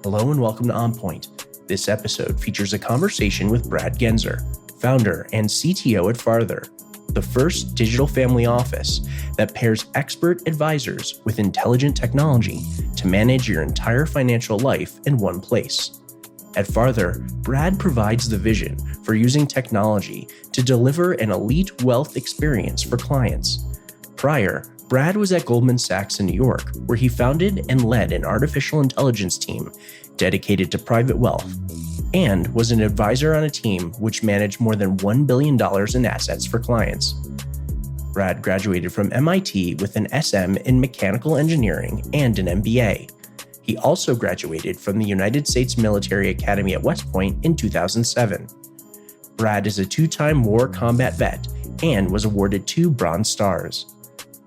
Hello and welcome to On Point. This episode features a conversation with Brad Genser, founder and CTO at Farther, the first digital family office that pairs expert advisors with intelligent technology to manage your entire financial life in one place. At Farther, Brad provides the vision for using technology to deliver an elite wealth experience for clients. Prior, Brad was at Goldman Sachs in New York, where he founded and led an artificial intelligence team dedicated to private wealth, and was an advisor on a team which managed more than $1 billion in assets for clients. Brad graduated from MIT with an SM in mechanical engineering and an MBA. He also graduated from the United States Military Academy at West Point in 2007. Brad is a two-time war combat vet and was awarded 2 Bronze Stars.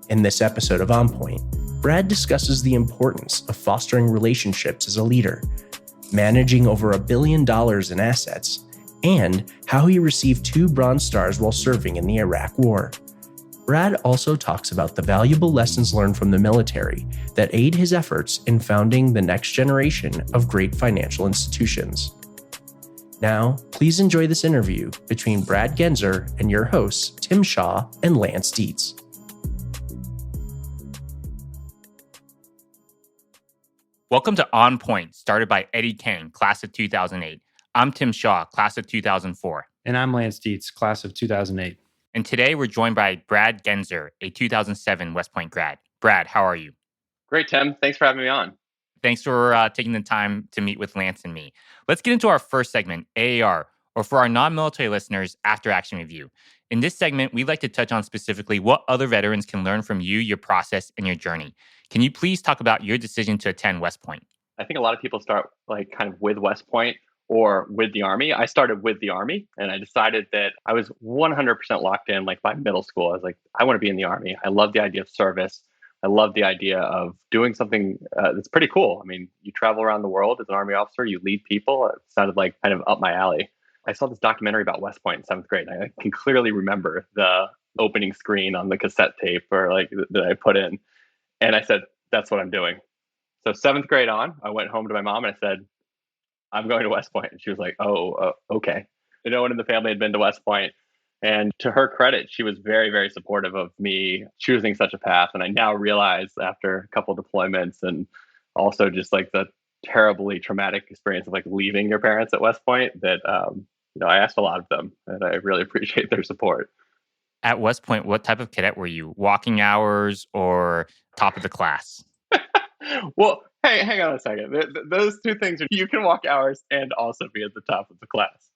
In this episode of On Point, Brad discusses the importance of fostering relationships as a leader, managing over $1 billion in assets, and how he received 2 Bronze Stars while serving in the Iraq War. Brad also talks about the valuable lessons learned from the military that aid his efforts in founding the next generation of great financial institutions. Now, please enjoy this interview between Brad Genser and your hosts, Tim Shaw and Lance Dietz. Welcome to On Point, started by Eddie Kane, class of 2008. I'm Tim Shaw, class of 2004. And I'm Lance Dietz, class of 2008. And today we're joined by Brad Genser, a 2007 West Point grad. Brad, how are you? Great, Tim. Thanks for having me on. Thanks for taking the time to meet with Lance and me. Let's get into our first segment, AAR, or for our non-military listeners, After Action Review. In this segment, we'd like to touch on specifically what other veterans can learn from you, your process, and your journey. Can you please talk about your decision to attend West Point? I think a lot of people start with West Point or with the Army. I started with the Army, and I decided that I was 100% locked in by middle school. I was like, I want to be in the Army. I love the idea of service. I love the idea of doing something that's pretty cool. I mean, you travel around the world as an Army officer, you lead people. It sounded like kind of up my alley. I saw this documentary about West Point in 7th grade. I can clearly remember the opening screen on the cassette tape that I put in. And I said, that's what I'm doing. So 7th grade on, I went home to my mom and I said, I'm going to West Point. And she was like, okay. No one in the family had been to West Point. And to her credit, she was very, very supportive of me choosing such a path. And I now realize after a couple of deployments and also just the terribly traumatic experience of leaving your parents at West Point that, I asked a lot of them and I really appreciate their support. At West Point, what type of cadet were you? Walking hours or top of the class? Well, hey, hang on a second. Those two things, you can walk hours and also be at the top of the class.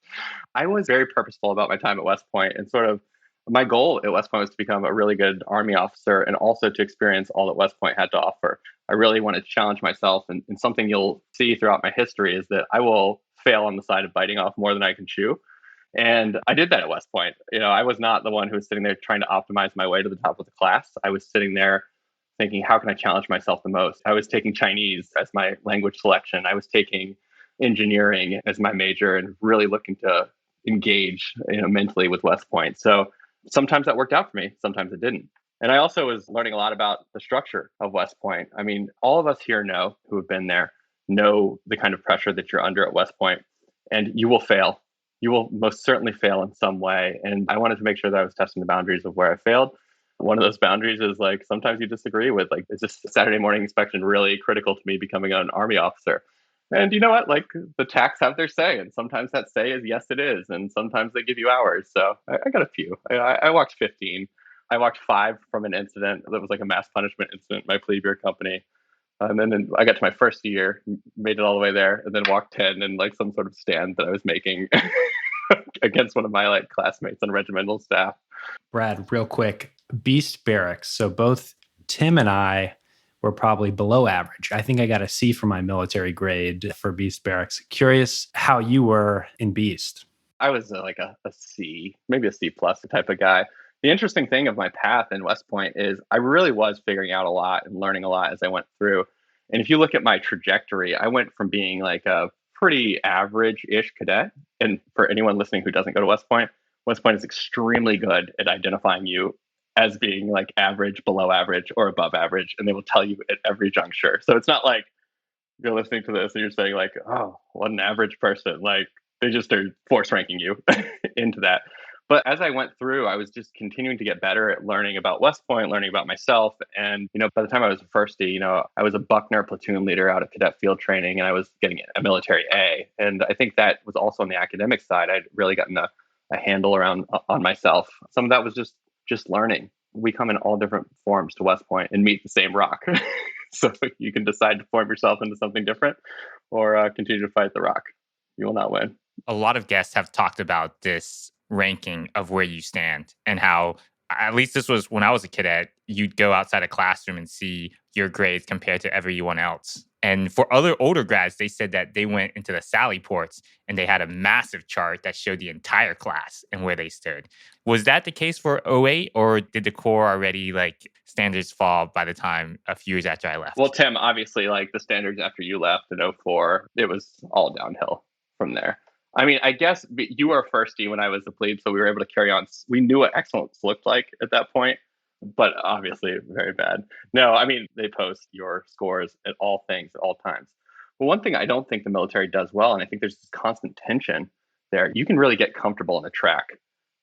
I was very purposeful about my time at West Point, and sort of my goal at West Point was to become a really good Army officer and also to experience all that West Point had to offer. I really wanted to challenge myself, and something you'll see throughout my history is that I will fail on the side of biting off more than I can chew. And I did that at West Point. I was not the one who was sitting there trying to optimize my way to the top of the class. I was sitting there thinking, how can I challenge myself the most? I was taking Chinese as my language selection. I was taking engineering as my major and really looking to engage mentally with West Point. So sometimes that worked out for me. Sometimes it didn't. And I also was learning a lot about the structure of West Point. I mean, all of us here who have been there, know the kind of pressure that you're under at West Point, and you will fail. You will most certainly fail in some way. And I wanted to make sure that I was testing the boundaries of where I failed. One of those boundaries is sometimes you disagree with is this Saturday morning inspection really critical to me becoming an Army officer? And you know what? The TACs have their say, and sometimes that say is yes, it is, and sometimes they give you hours. So I got a few. I walked 15. I walked 5 from an incident that was a mass punishment incident in my plea beer company. And then I got to my first year, made it all the way there, and then walked 10 in some sort of stand that I was making against one of my classmates on regimental staff. Brad, real quick, Beast Barracks. So both Tim and I were probably below average. I think I got a C for my military grade for Beast Barracks. Curious how you were in Beast. I was a C, maybe a C plus type of guy. The interesting thing of my path in West Point is I really was figuring out a lot and learning a lot as I went through. And if you look at my trajectory, I went from being a pretty average-ish cadet. And for anyone listening who doesn't go to West Point is extremely good at identifying you as being average, below average, or above average. And they will tell you at every juncture. So it's not you're listening to this and you're saying like, oh, what an average person. Like they just are force ranking you into that. But as I went through, I was just continuing to get better at learning about West Point, learning about myself. And, by the time I was a firstie, I was a Buckner platoon leader out at cadet field training and I was getting a military A. And I think that was also on the academic side. I'd really gotten a handle around on myself. Some of that was just learning. We come in all different forms to West Point and meet the same rock. So you can decide to form yourself into something different or continue to fight the rock. You will not win. A lot of guests have talked about this ranking of where you stand and how, at least this was when I was a cadet, you'd go outside a classroom and see your grades compared to everyone else. And for other older grads, they said that they went into the Sally ports and they had a massive chart that showed the entire class and where they stood. Was that the case for '08, or did the core already standards fall by the time a few years after I left? Well, Tim, obviously, the standards after you left in '04, it was all downhill from there. I mean, I guess you were a firstie when I was a plebe, so we were able to carry on. We knew what excellence looked like at that point, but obviously very bad. No, I mean, they post your scores at all things at all times. But one thing I don't think the military does well, and I think there's this constant tension there, you can really get comfortable in a track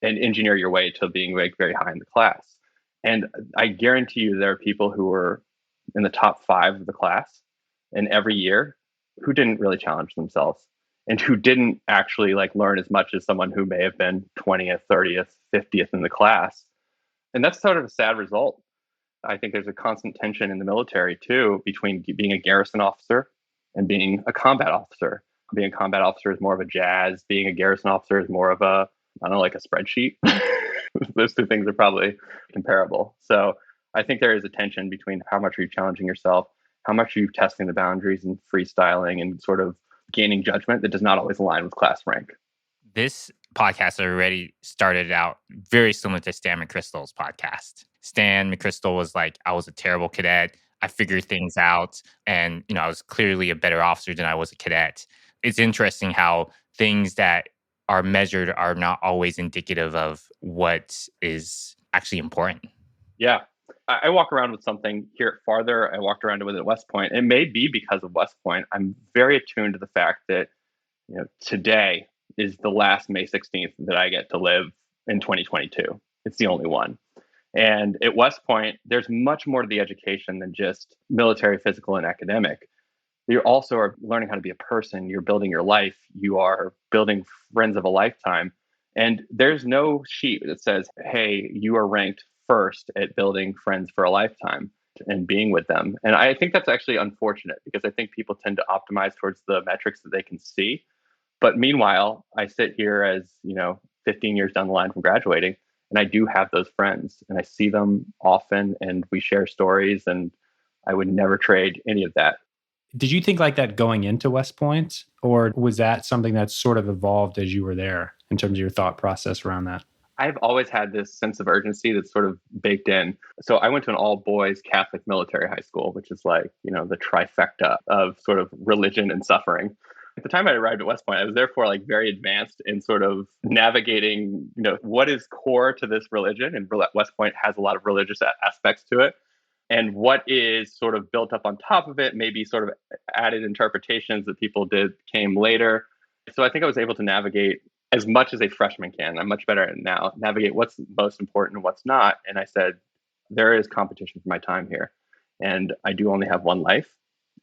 and engineer your way to being very high in the class. And I guarantee you there are people who were in the top 5 of the class and every year who didn't really challenge themselves and who didn't actually learn as much as someone who may have been 20th, 30th, 50th in the class. And that's sort of a sad result. I think there's a constant tension in the military too between being a garrison officer and being a combat officer. Being a combat officer is more of a jazz. Being a garrison officer is more of a, I don't know, like a spreadsheet. Those two things are probably comparable. So I think there is a tension between how much are you challenging yourself, how much are you testing the boundaries and freestyling and sort of gaining judgment that does not always align with class rank. This podcast already started out very similar to Stan McChrystal's podcast. Stan McChrystal was like, I was a terrible cadet. I figured things out. And, I was clearly a better officer than I was a cadet. It's interesting how things that are measured are not always indicative of what is actually important. Yeah. I walk around with something here at Farther. I walked around with it at West Point. It may be because of West Point. I'm very attuned to the fact that today is the last May 16th that I get to live in 2022. It's the only one. And at West Point, there's much more to the education than just military, physical, and academic. You also are learning how to be a person. You're building your life. You are building friends of a lifetime. And there's no sheet that says, hey, you are ranked first at building friends for a lifetime and being with them. And I think that's actually unfortunate because I think people tend to optimize towards the metrics that they can see. But meanwhile, I sit here as, 15 years down the line from graduating, and I do have those friends and I see them often and we share stories, and I would never trade any of that. Did you think like that going into West Point, or was that something that sort of evolved as you were there in terms of your thought process around that? I've always had this sense of urgency that's sort of baked in. So I went to an all boys Catholic military high school, which is the trifecta of sort of religion and suffering. At the time I arrived at West Point, I was therefore very advanced in sort of navigating, what is core to this religion. And West Point has a lot of religious aspects to it. And what is sort of built up on top of it, maybe sort of added interpretations that people came later. So I think I was able to navigate as much as a freshman can. I'm much better at it now, navigate what's most important and what's not. And I said, there is competition for my time here. And I do only have one life.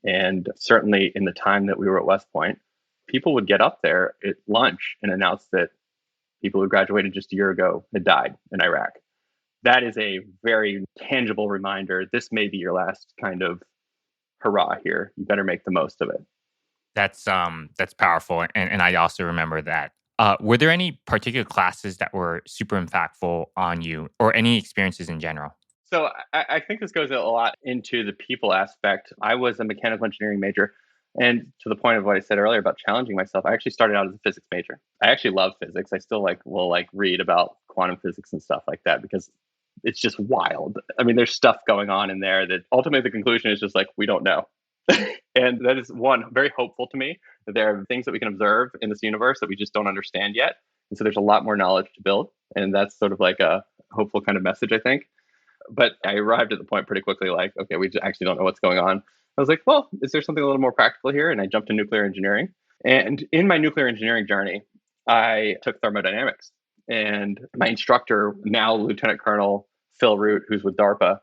And certainly in the time that we were at West Point, people would get up there at lunch and announce that people who graduated just a year ago had died in Iraq. That is a very tangible reminder. This may be your last kind of hurrah here. You better make the most of it. That's powerful. And I also remember that. Were there any particular classes that were super impactful on you, or any experiences in general? So I think this goes a lot into the people aspect. I was a mechanical engineering major. And to the point of what I said earlier about challenging myself, I actually started out as a physics major. I actually love physics. I still will read about quantum physics and stuff like that because it's just wild. I mean, there's stuff going on in there that ultimately the conclusion is just we don't know. And that is one, very hopeful to me, that there are things that we can observe in this universe that we just don't understand yet. And so there's a lot more knowledge to build. And that's sort of a hopeful kind of message, I think. But I arrived at the point pretty quickly, okay, we actually don't know what's going on. I was like, well, is there something a little more practical here? And I jumped to nuclear engineering. And in my nuclear engineering journey, I took thermodynamics. And my instructor, now Lieutenant Colonel Phil Root, who's with DARPA,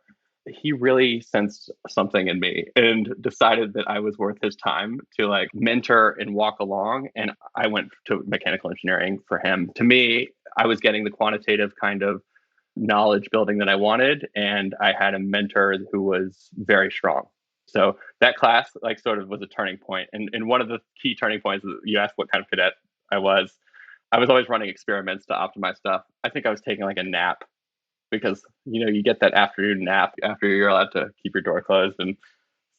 he really sensed something in me and decided that I was worth his time to like mentor and walk along. And I went to mechanical engineering for him. To me, I was getting the quantitative kind of knowledge building that I wanted. And I had a mentor who was very strong. So that class like sort of was a turning point. And one of the key turning points, you asked what kind of cadet I was always running experiments to optimize stuff. I think I was taking like a nap because, you get that afternoon nap after you're allowed to keep your door closed. And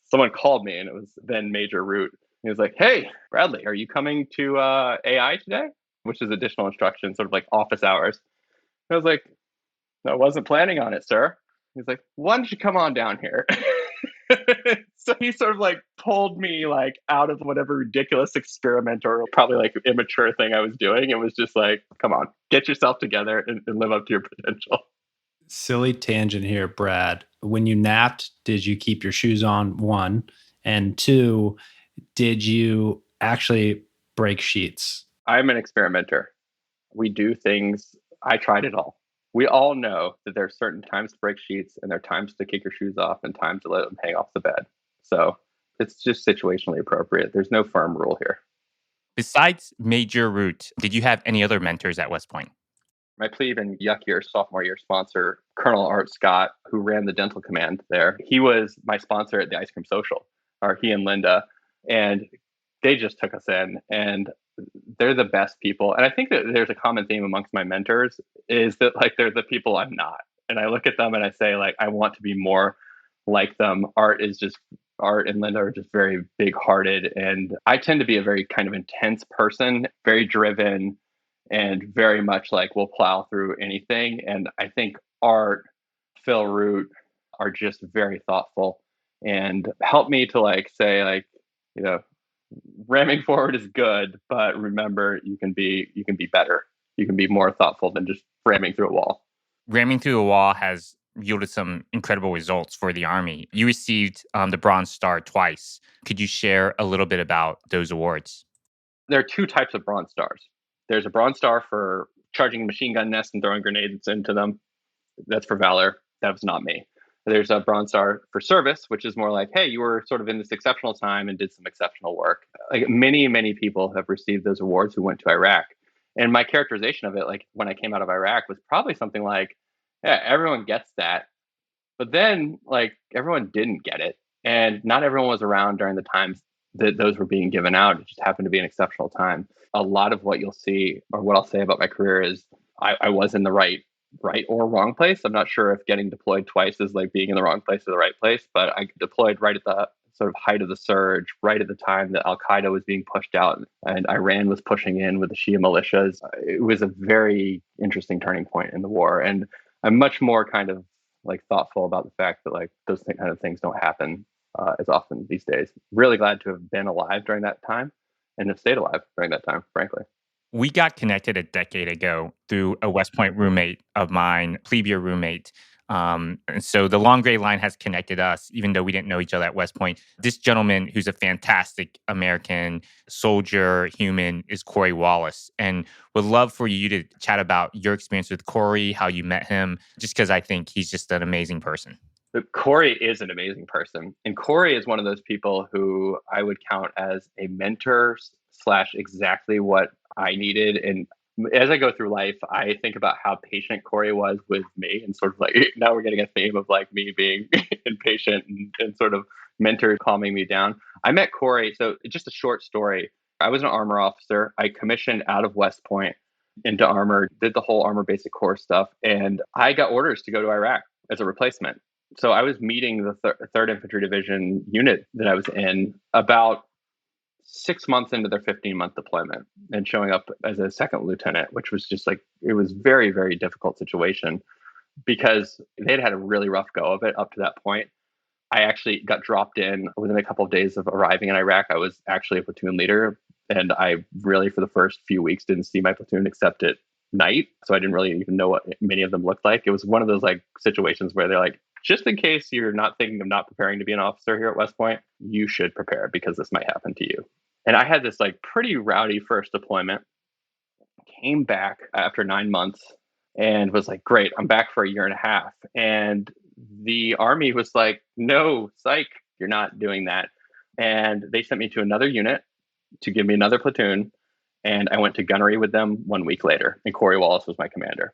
someone called me and it was then Major Root. He was like, hey, Bradley, are you coming to AI today? Which is additional instruction, sort of like office hours. I was like, no, I wasn't planning on it, sir. He's like, why don't you come on down here? So he sort of like pulled me like out of whatever ridiculous experiment or probably like immature thing I was doing. It was just like, come on, get yourself together and live up to your potential. Silly tangent here, Brad. When you napped, did you keep your shoes on? One. And two, did you actually break sheets? I'm an experimenter. We do things. I tried it all. We all know that there are certain times to break sheets and there are times to kick your shoes off and times to let them hang off the bed. So it's just situationally appropriate. There's no firm rule here. Besides Major Root, did you have any other mentors at West Point? My plebe and yuck year, sophomore year sponsor, Colonel Art Scott, who ran the dental command there, he was my sponsor at the Ice Cream Social, or he and Linda. And they just took us in and they're the best people. And I think that there's a common theme amongst my mentors is that like they're the people I'm not. And I look at them and I say like I want to be more like them. Art and Linda are just very big hearted. And I tend to be a very kind of intense person, very driven and very much like will plow through anything. And I think Art, Phil Root are just very thoughtful and help me to like say like, ramming forward is good, but remember you can be better. You can be more thoughtful than just ramming through a wall. Ramming through a wall has yielded some incredible results for the Army. You received the Bronze Star twice. Could you share a little bit about those awards? There are two types of Bronze Stars. There's a Bronze Star for charging machine gun nests and throwing grenades into them. That's for valor. That was not me. There's a Bronze Star for service, which is more like, hey, you were sort of in this exceptional time and did some exceptional work. Like many, many people have received those awards who went to Iraq. And my characterization of it, like when I came out of Iraq, was probably something like, yeah, everyone gets that. But then like everyone didn't get it. And not everyone was around during the times that those were being given out. It just happened to be an exceptional time. A lot of what you'll see or what I'll say about my career is I was in the right or wrong place. I'm not sure if getting deployed twice is like being in the wrong place or the right place, but I deployed right at the sort of height of the surge, right at the time that Al-Qaeda was being pushed out and Iran was pushing in with the Shia militias. It was a very interesting turning point in the war. And I'm much more kind of like thoughtful about the fact that like those kind of things don't happen as often these days. Really glad to have been alive during that time and have stayed alive during that time, frankly. We got connected a decade ago through a West Point roommate of mine, plebe year roommate. And so the long gray line has connected us, even though we didn't know each other at West Point. This gentleman, who's a fantastic American soldier, human, is Corey Wallace. And would love for you to chat about your experience with Corey, how you met him, just because I think he's just an amazing person. But Corey is an amazing person. And Corey is one of those people who I would count as a mentor / exactly what I needed. And as I go through life, I think about how patient Corey was with me and sort of like now we're getting a theme of like me being impatient and sort of mentors calming me down. I met Corey. So just a short story. I was an armor officer. I commissioned out of West Point into armor, did the whole armor basic course stuff. And I got orders to go to Iraq as a replacement. So I was meeting the 3rd Infantry Division unit that I was in about 6 months into their 15-month deployment and showing up as a second lieutenant, which was just like, it was very, very difficult situation because they'd had a really rough go of it up to that point. I actually got dropped in within a couple of days of arriving in Iraq. I was actually a platoon leader, and I really, for the first few weeks, didn't see my platoon except at night. So I didn't really even know what many of them looked like. It was one of those like situations where they're like, just in case you're not thinking of not preparing to be an officer here at West Point, you should prepare because this might happen to you. And I had this like pretty rowdy first deployment, came back after 9 months and was like, great, I'm back for a year and a half. And the Army was like, no, psych, you're not doing that. And they sent me to another unit to give me another platoon. And I went to gunnery with them 1 week later. And Corey Wallace was my commander.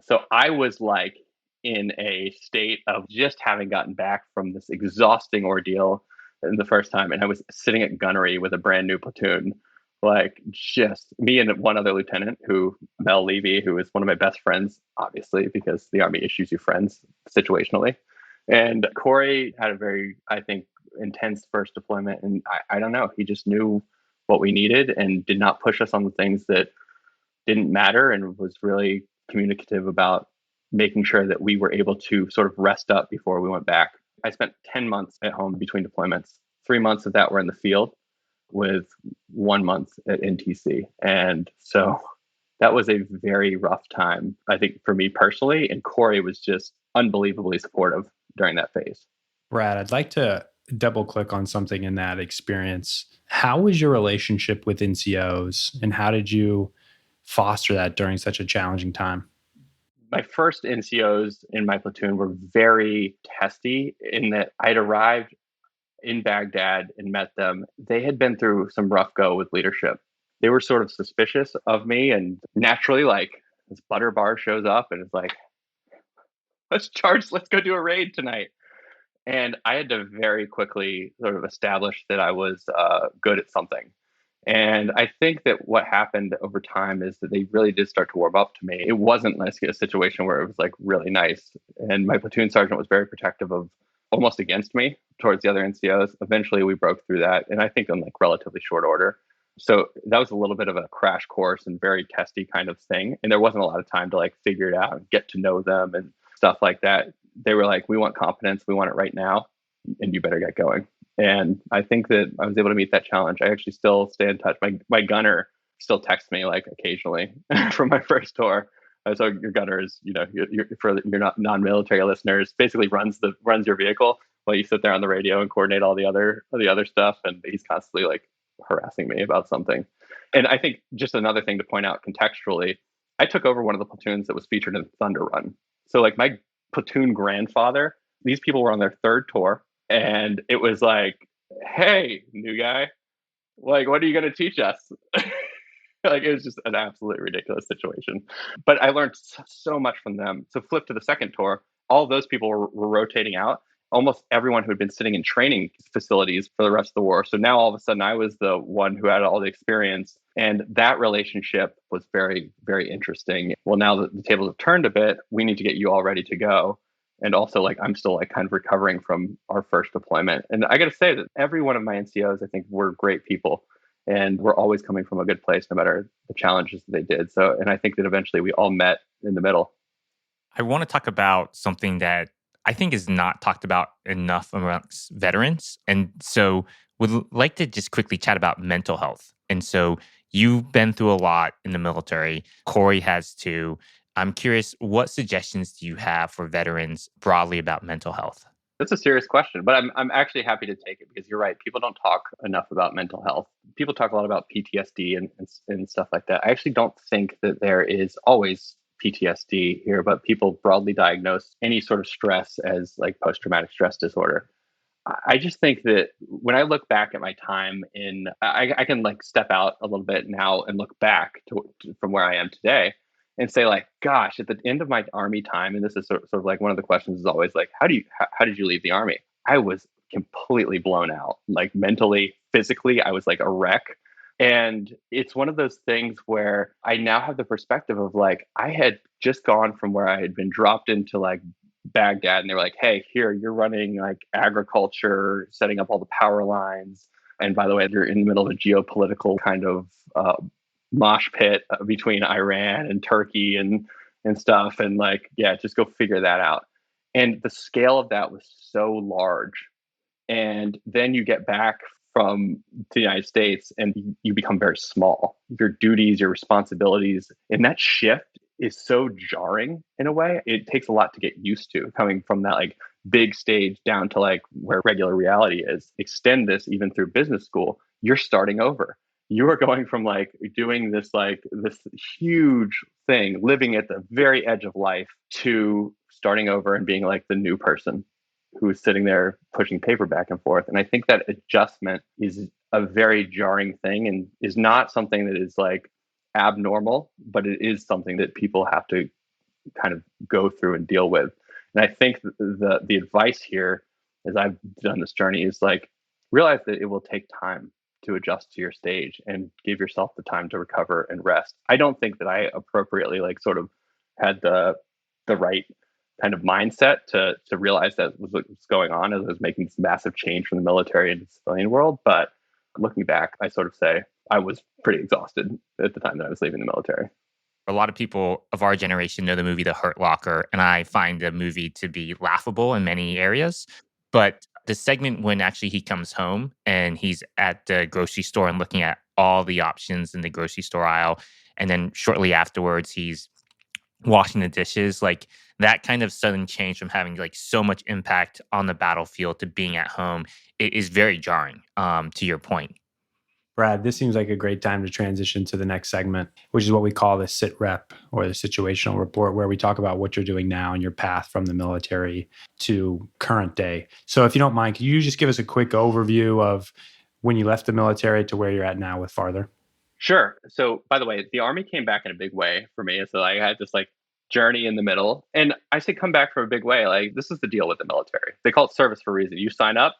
So I was like in a state of just having gotten back from this exhausting ordeal in the first time. And I was sitting at gunnery with a brand new platoon, like just me and one other lieutenant Mel Levy, who is one of my best friends, obviously, because the Army issues you friends situationally. And Corey had a very, I think, intense first deployment. And I don't know, he just knew what we needed and did not push us on the things that didn't matter and was really communicative about making sure that we were able to sort of rest up before we went back. I spent 10 months at home between deployments. 3 months of that were in the field with 1 month at NTC. And so that was a very rough time, I think, for me personally. And Corey was just unbelievably supportive during that phase. Brad, I'd like to double click on something in that experience. How was your relationship with NCOs and how did you foster that during such a challenging time? My first NCOs in my platoon were very testy in that I'd arrived in Baghdad and met them. They had been through some rough go with leadership. They were sort of suspicious of me, and naturally, like, this butter bar shows up and it's like, let's go do a raid tonight. And I had to very quickly sort of establish that I was good at something. And I think that what happened over time is that they really did start to warm up to me. It wasn't like a situation where it was like really nice. And my platoon sergeant was very protective of, almost against me towards the other NCOs. Eventually we broke through that. And I think in like relatively short order. So that was a little bit of a crash course and very testy kind of thing. And there wasn't a lot of time to like figure it out and get to know them and stuff like that. They were like, we want competence. We want it right now. And you better get going. And I think that I was able to meet that challenge. I actually still stay in touch. My gunner still texts me like occasionally from my first tour. So your gunner is, for your not non-military listeners, basically runs your vehicle while you sit there on the radio and coordinate all the other stuff. And he's constantly like harassing me about something. And I think just another thing to point out contextually, I took over one of the platoons that was featured in Thunder Run. So like my platoon grandfather, these people were on their third tour. And it was like, hey, new guy, like, what are you going to teach us? Like, it was just an absolutely ridiculous situation. But I learned so much from them. So flip to the second tour, all of those people were rotating out. Almost everyone who had been sitting in training facilities for the rest of the war. So now all of a sudden I was the one who had all the experience. And that relationship was very, very interesting. Well, now that the tables have turned a bit, we need to get you all ready to go. And also, like, I'm still like kind of recovering from our first deployment. And I got to say that every one of my NCOs, I think, were great people. And we're always coming from a good place, no matter the challenges that they did. So, and I think that eventually we all met in the middle. I want to talk about something that I think is not talked about enough amongst veterans. And so would like to just quickly chat about mental health. And so you've been through a lot in the military. Corey has too. I'm curious, what suggestions do you have for veterans broadly about mental health? That's a serious question, but I'm actually happy to take it because you're right. People don't talk enough about mental health. People talk a lot about PTSD and stuff like that. I actually don't think that there is always PTSD here, but people broadly diagnose any sort of stress as like post-traumatic stress disorder. I just think that when I look back at my time I can like step out a little bit now and look back from where I am today and say like, gosh, at the end of my Army time, and this is sort of like one of the questions is always like, how did you leave the Army? I was completely blown out, like mentally, physically, I was like a wreck. And it's one of those things where I now have the perspective of like, I had just gone from where I had been dropped into like Baghdad and they were like, hey, here, you're running like agriculture, setting up all the power lines. And by the way, you're in the middle of a geopolitical kind of mosh pit between Iran and Turkey and stuff. And like, yeah, just go figure that out. And the scale of that was so large. And then you get back from the United States and you become very small. Your duties, your responsibilities, and that shift is so jarring in a way. It takes a lot to get used to coming from that like big stage down to like where regular reality is. Extend this even through business school. You're starting over. You are going from like doing this huge thing, living at the very edge of life, to starting over and being like the new person who's sitting there pushing paper back and forth. And I think that adjustment is a very jarring thing and is not something that is like abnormal, but it is something that people have to kind of go through and deal with. And I think the advice here, as I've done this journey, is like realize that it will take time to adjust to your stage and give yourself the time to recover and rest. I don't think that I appropriately like sort of had the right kind of mindset to realize that was what was going on as I was making this massive change from the military into the civilian world. But looking back, I sort of say I was pretty exhausted at the time that I was leaving the military. A lot of people of our generation know the movie The Hurt Locker, and I find the movie to be laughable in many areas. But the segment when actually he comes home and he's at the grocery store and looking at all the options in the grocery store aisle, and then shortly afterwards he's washing the dishes, like that kind of sudden change from having like so much impact on the battlefield to being at home, it is very jarring, to your point. Brad, this seems like a great time to transition to the next segment, which is what we call the sit rep or the situational report, where we talk about what you're doing now and your path from the military to current day. So if you don't mind, can you just give us a quick overview of when you left the military to where you're at now with Farther? Sure. So by the way, the Army came back in a big way for me. So I had this like journey in the middle. And I say come back for a big way. Like this is the deal with the military. They call it service for a reason. You sign up,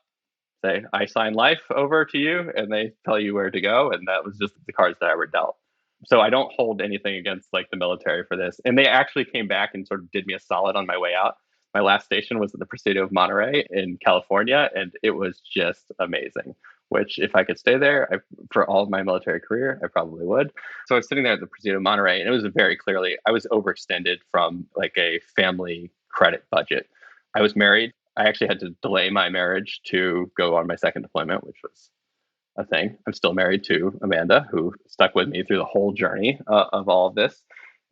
say, I sign life over to you, and they tell you where to go. And that was just the cards that I were dealt. So I don't hold anything against like the military for this. And they actually came back and sort of did me a solid on my way out. My last station was at the Presidio of Monterey in California, and it was just amazing. Which, if I could stay there for all of my military career, I probably would. So I was sitting there at the Presidio of Monterey, and it was very clearly I was overextended from like a family credit budget. I was married. I actually had to delay my marriage to go on my second deployment, which was a thing. I'm still married to Amanda, who stuck with me through the whole journey of all of this.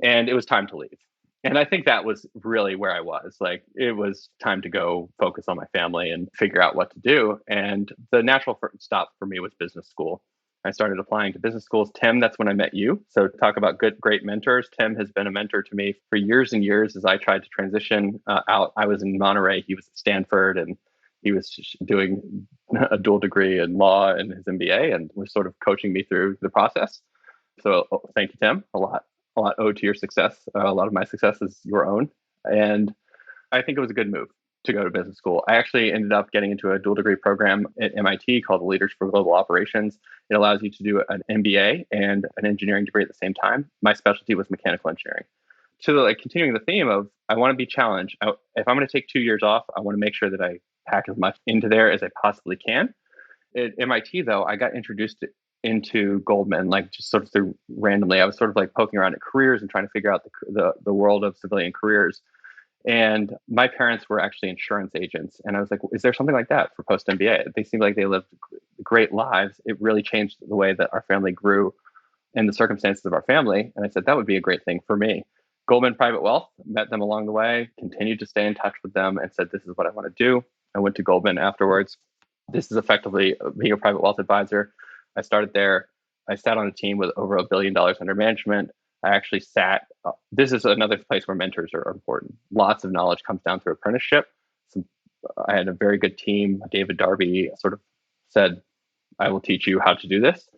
And it was time to leave. And I think that was really where I was. Like, it was time to go focus on my family and figure out what to do. And the natural stop for me was business school. I started applying to business schools. Tim, that's when I met you. So talk about great mentors. Tim has been a mentor to me for years and years as I tried to transition out. I was in Monterey. He was at Stanford, and he was doing a dual degree in law and his MBA, and was sort of coaching me through the process. So thank you, Tim, a lot owed to your success. A lot of my success is your own. And I think it was a good move to go to business school. I actually ended up getting into a dual degree program at MIT called the Leaders for Global Operations. It allows you to do an MBA and an engineering degree at the same time. My specialty was mechanical engineering. So like continuing the theme of I want to be challenged. If I'm going to take 2 years off, I want to make sure that I pack as much into there as I possibly can. At MIT, though, I got introduced into Goldman, like just sort of through randomly. I was sort of like poking around at careers and trying to figure out the world of civilian careers. And my parents were actually insurance agents. And I was like, is there something like that for post MBA? They seemed like they lived great lives. It really changed the way that our family grew and the circumstances of our family. And I said, that would be a great thing for me. Goldman Private Wealth, met them along the way, continued to stay in touch with them, and said, this is what I want to do. I went to Goldman afterwards. This is effectively being a private wealth advisor. I started there. I sat on a team with over $1 billion under management. I actually this is another place where mentors are important. Lots of knowledge comes down through apprenticeship. I had a very good team. David Darby sort of said, I will teach you how to do this.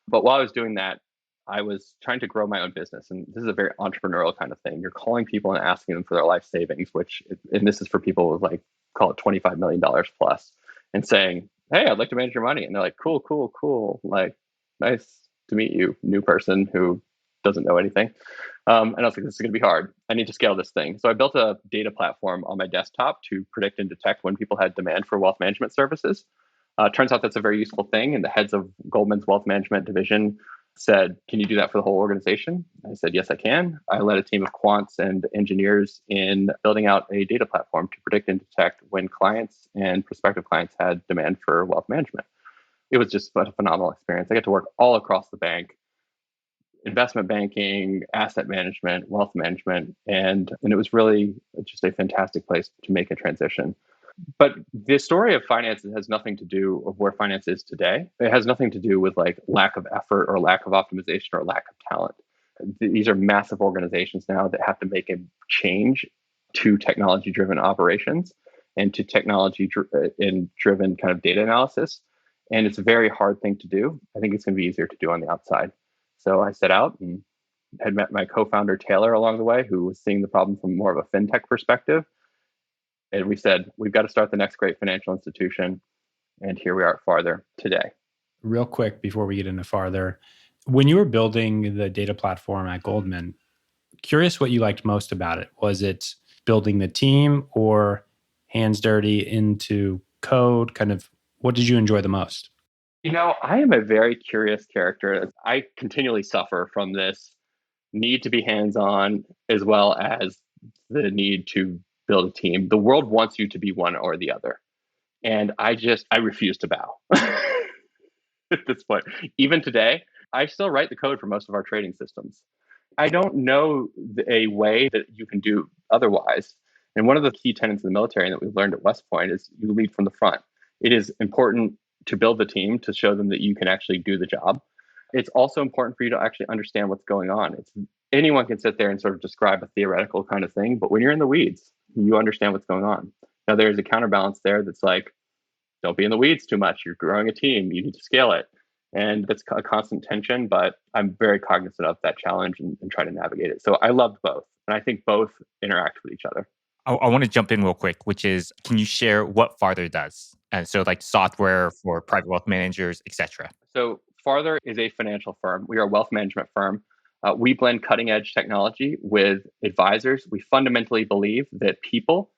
But while I was doing that, I was trying to grow my own business. And this is a very entrepreneurial kind of thing. You're calling people and asking them for their life savings, and this is for people with like, call it $25 million plus, and saying, hey, I'd like to manage your money. And they're like, cool. Like, nice to meet you, new person who doesn't know anything. And I was like, this is going to be hard. I need to scale this thing. So I built a data platform on my desktop to predict and detect when people had demand for wealth management services. Turns out that's a very useful thing. And the heads of Goldman's wealth management division said, can you do that for the whole organization? I said, yes, I can. I led a team of quants and engineers in building out a data platform to predict and detect when clients and prospective clients had demand for wealth management. It was just a phenomenal experience. I got to work all across the bank, investment banking, asset management, wealth management, and it was really just a fantastic place to make a transition. But the story of finance has nothing to do with where finance is today. It has nothing to do with like lack of effort or lack of optimization or lack of talent. These are massive organizations now that have to make a change to technology driven operations and to technology driven kind of data analysis. And it's a very hard thing to do. I think it's going to be easier to do on the outside. So I set out and had met my co-founder Taylor along the way, who was seeing the problem from more of a fintech perspective. And we said, we've got to start the next great financial institution. And here we are at Farther today. Real quick before we get into Farther, when you were building the data platform at Goldman, curious what you liked most about it. Was it building the team or hands dirty into code? Kind of what did you enjoy the most? I am a very curious character. I continually suffer from this need to be hands-on as well as the need to build a team. The world wants you to be one or the other. And I refuse to bow at this point. Even today, I still write the code for most of our trading systems. I don't know a way that you can do otherwise. And one of the key tenets of the military that we've learned at West Point is you lead from the front. It is important to build the team to show them that you can actually do the job. It's also important for you to actually understand what's going on. Anyone can sit there and sort of describe a theoretical kind of thing, but when you're in the weeds, you understand what's going on. Now, there's a counterbalance there that's like, don't be in the weeds too much. You're growing a team. You need to scale it. And that's a constant tension, but I'm very cognizant of that challenge and try to navigate it. So I loved both. And I think both interact with each other. I want to jump in real quick, which is, can you share what Farther does? And so like software for private wealth managers, etc. So Farther is a financial firm. We are a wealth management firm. We blend cutting edge technology with advisors. We fundamentally believe that people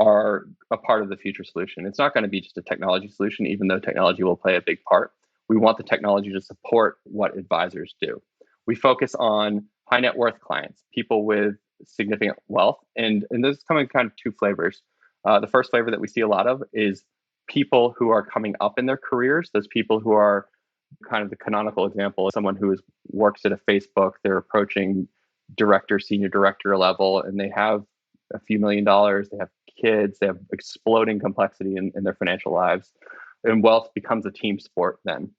are a part of the future solution. It's not going to be just a technology solution, even though technology will play a big part. We want the technology to support what advisors do. We focus on high net worth clients, people with significant wealth. And this is coming kind of two flavors. The first flavor that we see a lot of is people who are coming up in their careers, those people who are kind of the canonical example, someone who works at a Facebook, they're approaching director, senior director level, and they have a few $1 million, they have kids, they have exploding complexity in their financial lives. And wealth becomes a team sport then.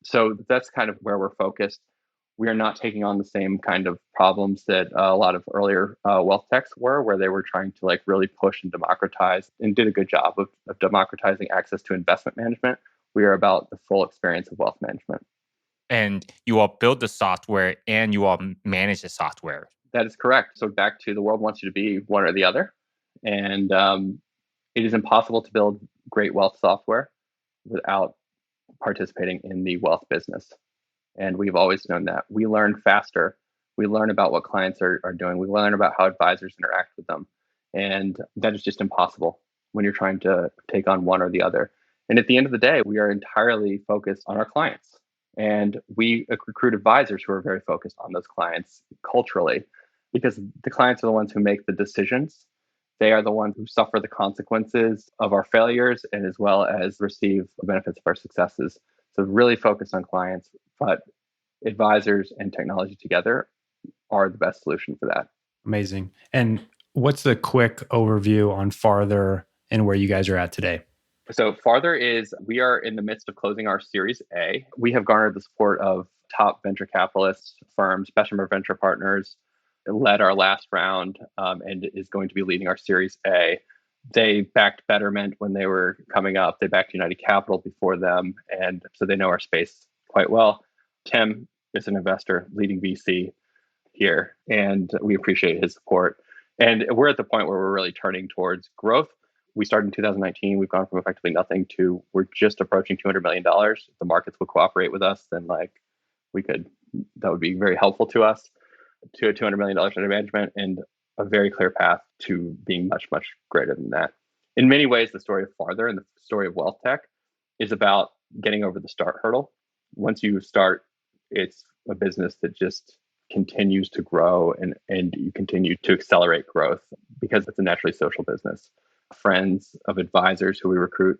So that's kind of where we're focused. We are not taking on the same kind of problems that a lot of earlier wealth techs were, where they were trying to like really push and democratize, and did a good job of democratizing access to investment management. We are about the full experience of wealth management. And you all build the software and you all manage the software. That is correct. So back to the world wants you to be one or the other. And it is impossible to build great wealth software without participating in the wealth business. And we've always known that. We learn faster. We learn about what clients are doing. We learn about how advisors interact with them. And that is just impossible when you're trying to take on one or the other. And at the end of the day, we are entirely focused on our clients. And we recruit advisors who are very focused on those clients culturally, because the clients are the ones who make the decisions. They are the ones who suffer the consequences of our failures and as well as receive the benefits of our successes. So really focused on clients, but advisors and technology together are the best solution for that. Amazing. And what's the quick overview on Farther and where you guys are at today? So Farther we are in the midst of closing our Series A. We have garnered the support of top venture capitalist firms, Bessemer Venture Partners, led our last round and is going to be leading our Series A. They backed Betterment when they were coming up. They backed United Capital before them. And so they know our space quite well. Tim is an investor, leading VC here, and we appreciate his support. And we're at the point where we're really turning towards growth. We started in 2019. We've gone from effectively nothing to we're just approaching $200 million. If the markets will cooperate with us, then that would be very helpful to us, to a $200 million under management, and a very clear path to being much, much greater than that. In many ways, the story of Farther and the story of wealth tech is about getting over the start hurdle. Once you start, it's a business that just continues to grow and you continue to accelerate growth because it's a naturally social business. Friends of advisors who we recruit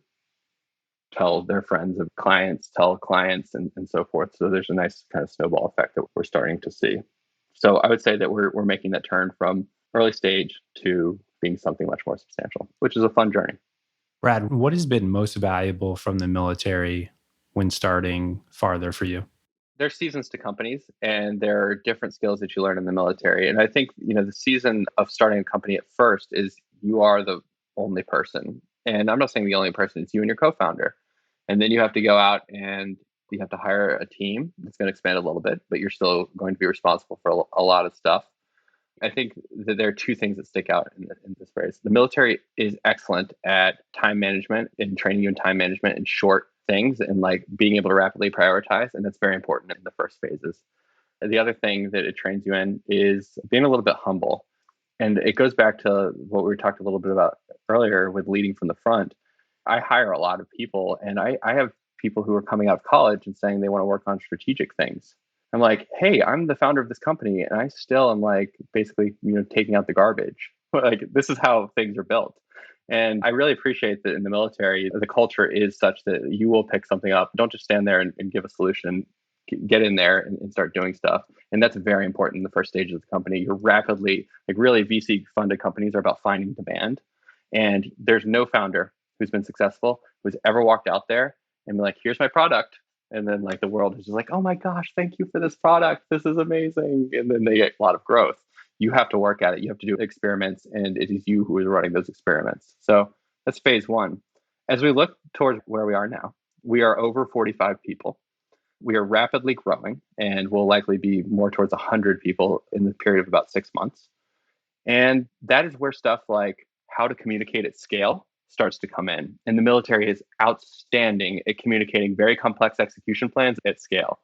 tell their friends of clients, tell clients, and so forth. So there's a nice kind of snowball effect that we're starting to see. So I would say that we're making that turn from early stage to being something much more substantial, which is a fun journey. Brad, what has been most valuable from the military when starting farther for you? There's seasons to companies, and there are different skills that you learn in the military. And I think, the season of starting a company at first is you are the only person. And I'm not saying the only person, it's you and your co-founder. And then you have to go out and you have to hire a team that's going to expand a little bit, but you're still going to be responsible for a lot of stuff. I think that there are two things that stick out in this phrase. The military is excellent at time management and training you in time management and short things and like being able to rapidly prioritize. And that's very important in the first phases. And the other thing that it trains you in is being a little bit humble. And it goes back to what we talked a little bit about earlier with leading from the front. I hire a lot of people, and I have people who are coming out of college and saying they want to work on strategic things. I'm like, hey, I'm the founder of this company, and I still am like basically, taking out the garbage. Like this is how things are built. And I really appreciate that in the military, the culture is such that you will pick something up. Don't just stand there and give a solution. Get in there and start doing stuff. And that's very important in the first stages of the company. You're rapidly, like really VC funded companies are about finding demand. And there's no founder who's been successful who's ever walked out there and be like, here's my product. And then like the world is just like, oh my gosh, thank you for this product. This is amazing. And then they get a lot of growth. You have to work at it. You have to do experiments, and it is you who is running those experiments. So that's phase one. As we look towards where we are now, we are over 45 people. We are rapidly growing, and will likely be more towards 100 people in the period of about 6 months. And that is where stuff like how to communicate at scale starts to come in. And the military is outstanding at communicating very complex execution plans at scale.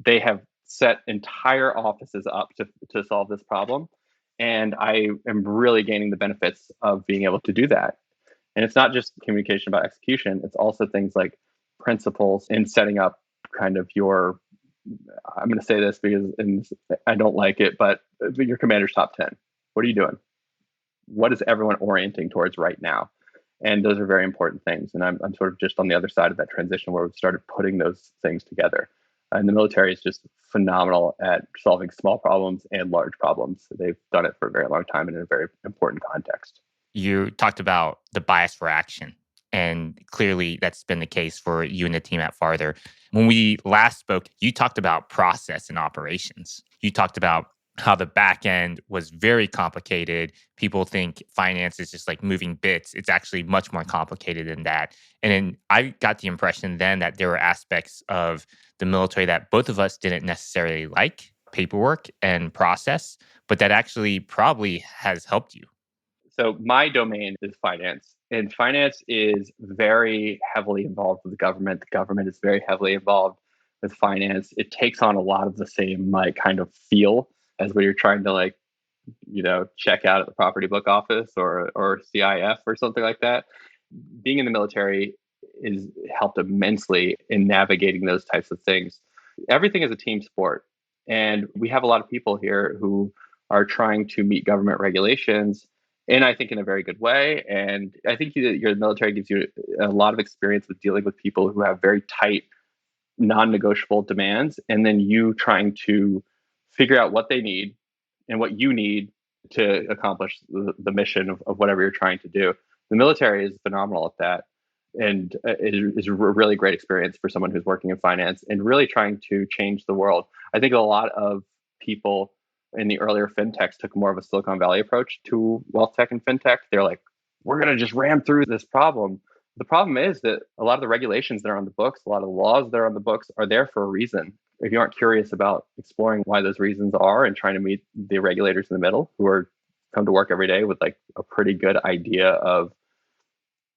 They have set entire offices up to solve this problem. And I am really gaining the benefits of being able to do that. And it's not just communication about execution, it's also things like principles in setting up kind of your, I'm going to say this because I don't like it, but your commander's top 10. What are you doing? What is everyone orienting towards right now? And those are very important things. And I'm sort of just on the other side of that transition where we've started putting those things together. And the military is just phenomenal at solving small problems and large problems. They've done it for a very long time and in a very important context. You talked about the bias for action. And clearly that's been the case for you and the team at Farther. When we last spoke, you talked about process and operations. You talked about how the back end was very complicated. People think finance is just like moving bits. It's actually much more complicated than that. And then I got the impression then that there were aspects of the military that both of us didn't necessarily like, paperwork and process, but that actually probably has helped you. So my domain is finance, and finance is very heavily involved with the government. The government is very heavily involved with finance. It takes on a lot of the same like kind of feel as when you're trying to like, check out at the property book office or CIF or something like that. Being in the military is helped immensely in navigating those types of things. Everything is a team sport. And we have a lot of people here who are trying to meet government regulations, and I think in a very good way. And I think your military gives you a lot of experience with dealing with people who have very tight, non-negotiable demands, and then you trying to figure out what they need and what you need to accomplish the mission of whatever you're trying to do. The military is phenomenal at that. And it is a really great experience for someone who's working in finance and really trying to change the world. I think a lot of people in the earlier fintechs took more of a Silicon Valley approach to wealth tech and fintech. They're like, we're going to just ram through this problem. The problem is that a lot of the regulations that are on the books, a lot of the laws that are on the books are there for a reason. If you aren't curious about exploring why those reasons are and trying to meet the regulators in the middle who are come to work every day with like a pretty good idea of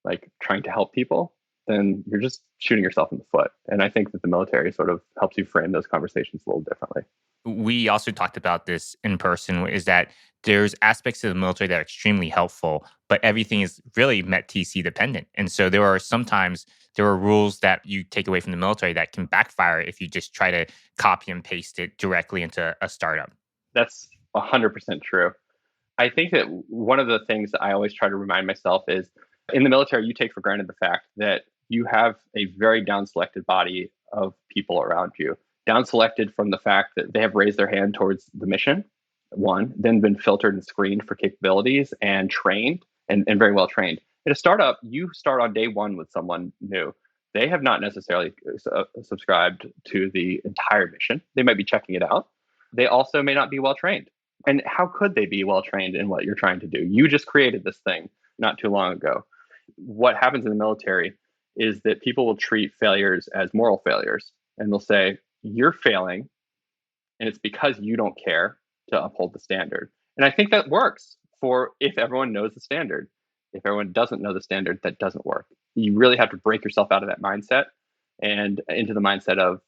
like trying to help people, then you're just shooting yourself in the foot. And I think that the military sort of helps you frame those conversations a little differently. We also talked about this in person, is that there's aspects of the military that are extremely helpful, but everything is really MET-TC dependent. And so there are rules that you take away from the military that can backfire if you just try to copy and paste it directly into a startup. That's 100% true. I think that one of the things that I always try to remind myself is in the military, you take for granted the fact that you have a very down-selected body of people around you. Down-selected from the fact that they have raised their hand towards the mission, one, then been filtered and screened for capabilities and trained and very well trained. In a startup, you start on day one with someone new. They have not necessarily subscribed to the entire mission. They might be checking it out. They also may not be well trained. And how could they be well trained in what you're trying to do? You just created this thing not too long ago. What happens in the military is that people will treat failures as moral failures. And they'll say, you're failing, and it's because you don't care to uphold the standard. And I think that works for if everyone knows the standard. If everyone doesn't know the standard, that doesn't work. You really have to break yourself out of that mindset and into the mindset of,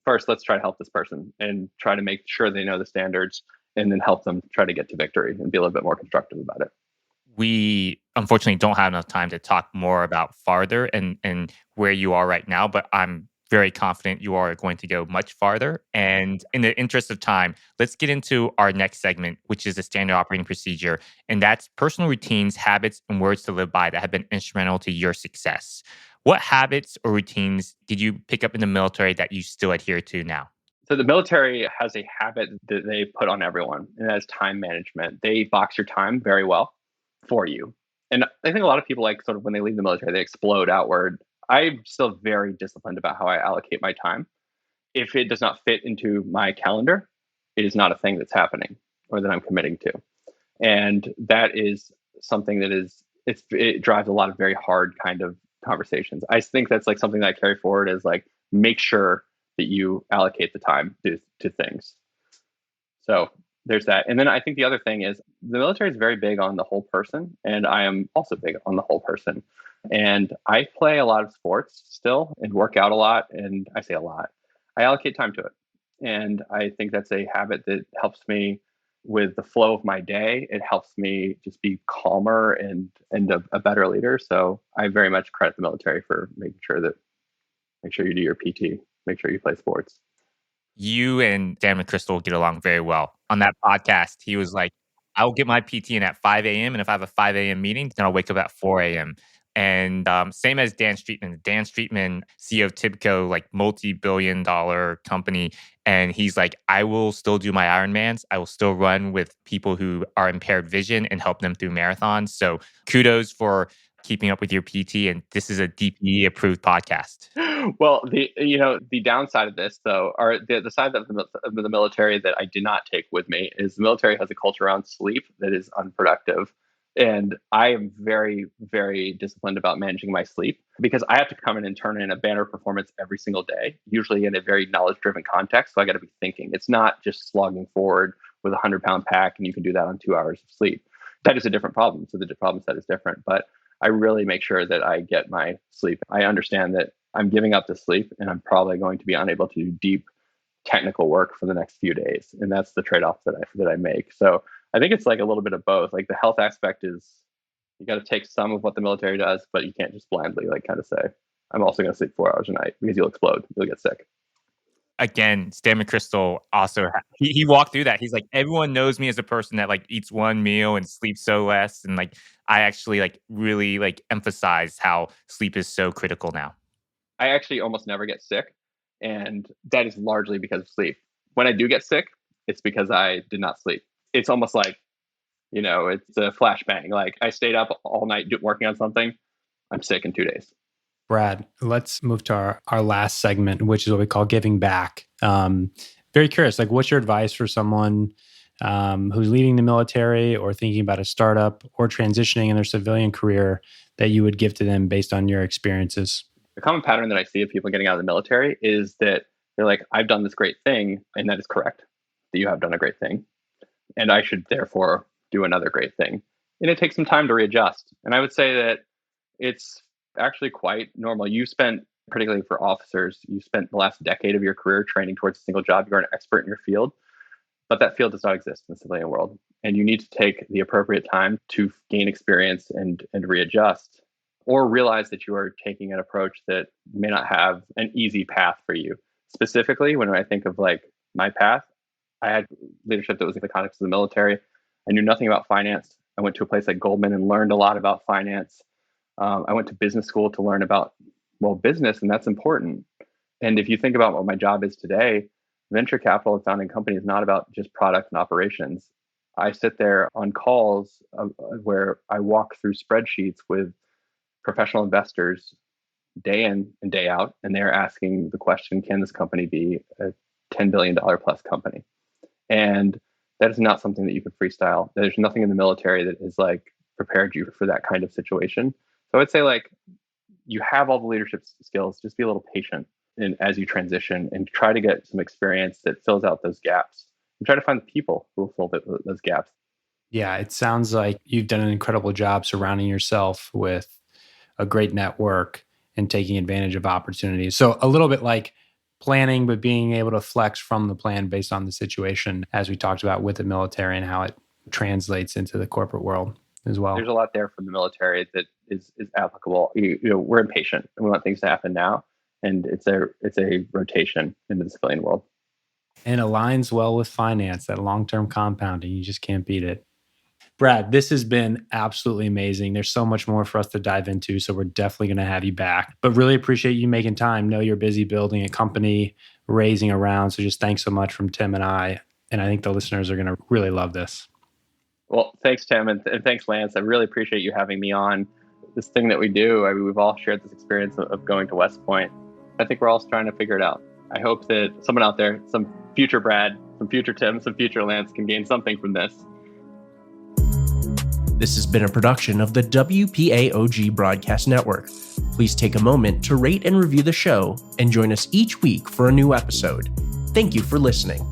first, let's try to help this person and try to make sure they know the standards, and then help them try to get to victory and be a little bit more constructive about it. We unfortunately don't have enough time to talk more about farther and where you are right now, but I'm very confident you are going to go much farther. And in the interest of time, let's get into our next segment, which is the standard operating procedure. And that's personal routines, habits, and words to live by that have been instrumental to your success. What habits or routines did you pick up in the military that you still adhere to now? So the military has a habit that they put on everyone, and that is time management. They box your time very well for you. And I think a lot of people, like, sort of when they leave the military, they explode outward. I'm still very disciplined about how I allocate my time. If it does not fit into my calendar, it is not a thing that's happening or that I'm committing to. And that is something that it drives a lot of very hard kind of conversations. I think that's like something that I carry forward, is like, make sure that you allocate the time to things. So there's that. And then I think the other thing is the military is very big on the whole person, and I am also big on the whole person. And I play a lot of sports still and work out a lot. And I say a lot. I allocate time to it. And I think that's a habit that helps me with the flow of my day. It helps me just be calmer and a better leader. So I very much credit the military for make sure you do your PT, make sure you play sports. You and Dan McChrystal get along very well. On that podcast, he was like, I'll get my PT in at 5 a.m. And if I have a 5 a.m. meeting, then I'll wake up at 4 a.m. And same as Dan Streetman. Dan Streetman, CEO of Tibco, like multi-billion-dollar company. And he's like, I will still do my Ironmans. I will still run with people who are impaired vision and help them through marathons. So kudos for keeping up with your PT. And this is a DPE approved podcast. Well, the downside of this, though, or the side of the military that I did not take with me, is the military has a culture around sleep that is unproductive. And I am very, very disciplined about managing my sleep, because I have to come in and turn in a banner performance every single day, usually in a very knowledge-driven context. So I got to be thinking. It's not just slogging forward with a 100-pound pack and you can do that on 2 hours of sleep. That is a different problem. So the problem set is different. But I really make sure that I get my sleep. I understand that I'm giving up the sleep and I'm probably going to be unable to do deep technical work for the next few days. And that's the trade-off that I make. So I think it's like a little bit of both. Like the health aspect is, you got to take some of what the military does, but you can't just blindly like kind of say, I'm also going to sleep 4 hours a night, because you'll explode. You'll get sick. Again, Stan McChrystal also, he walked through that. He's like, everyone knows me as a person that like eats one meal and sleeps so less. And like, I actually like really like emphasize how sleep is so critical now. I actually almost never get sick. And that is largely because of sleep. When I do get sick, it's because I did not sleep. It's almost like, it's a flashbang. Like I stayed up all night working on something. I'm sick in 2 days. Brad, let's move to our last segment, which is what we call giving back. Very curious, like what's your advice for someone who's leaving the military or thinking about a startup or transitioning in their civilian career that you would give to them based on your experiences? The common pattern that I see of people getting out of the military is that they're like, I've done this great thing, and that is correct, that you have done a great thing, and I should therefore do another great thing. And it takes some time to readjust. And I would say that it's actually quite normal. You spent, particularly for officers, you spent the last decade of your career training towards a single job. You're an expert in your field, but that field does not exist in the civilian world. And you need to take the appropriate time to gain experience and readjust, or realize that you are taking an approach that may not have an easy path for you. Specifically, when I think of like my path, I had leadership that was in the context of the military. I knew nothing about finance. I went to a place like Goldman and learned a lot about finance. I went to business school to learn about, business, and that's important. And if you think about what my job is today, venture capital and founding company is not about just product and operations. I sit there on calls where I walk through spreadsheets with professional investors day in and day out, and they're asking the question, can this company be a $10 billion plus company? And that is not something that you can freestyle. There's nothing in the military that is like prepared you for that kind of situation. So I would say like, you have all the leadership skills, just be a little patient and as you transition and try to get some experience that fills out those gaps and try to find the people who will fill those gaps. Yeah, it sounds like you've done an incredible job surrounding yourself with a great network and taking advantage of opportunities. So a little bit like planning, but being able to flex from the plan based on the situation, as we talked about with the military and how it translates into the corporate world as well. There's a lot there from the military that is applicable. We're impatient and we want things to happen now. And it's a rotation into the civilian world. And aligns well with finance, that long-term compounding. You just can't beat it. Brad, this has been absolutely amazing. There's so much more for us to dive into, so we're definitely going to have you back. But really appreciate you making time. Know you're busy building a company, raising around. So just thanks so much from Tim and I. And I think the listeners are going to really love this. Well, thanks, Tim, and thanks, Lance. I really appreciate you having me on. This thing that we do, I mean, we've all shared this experience of going to West Point. I think we're all trying to figure it out. I hope that someone out there, some future Brad, some future Tim, some future Lance can gain something from this. This has been a production of the WPAOG Broadcast Network. Please take a moment to rate and review the show and join us each week for a new episode. Thank you for listening.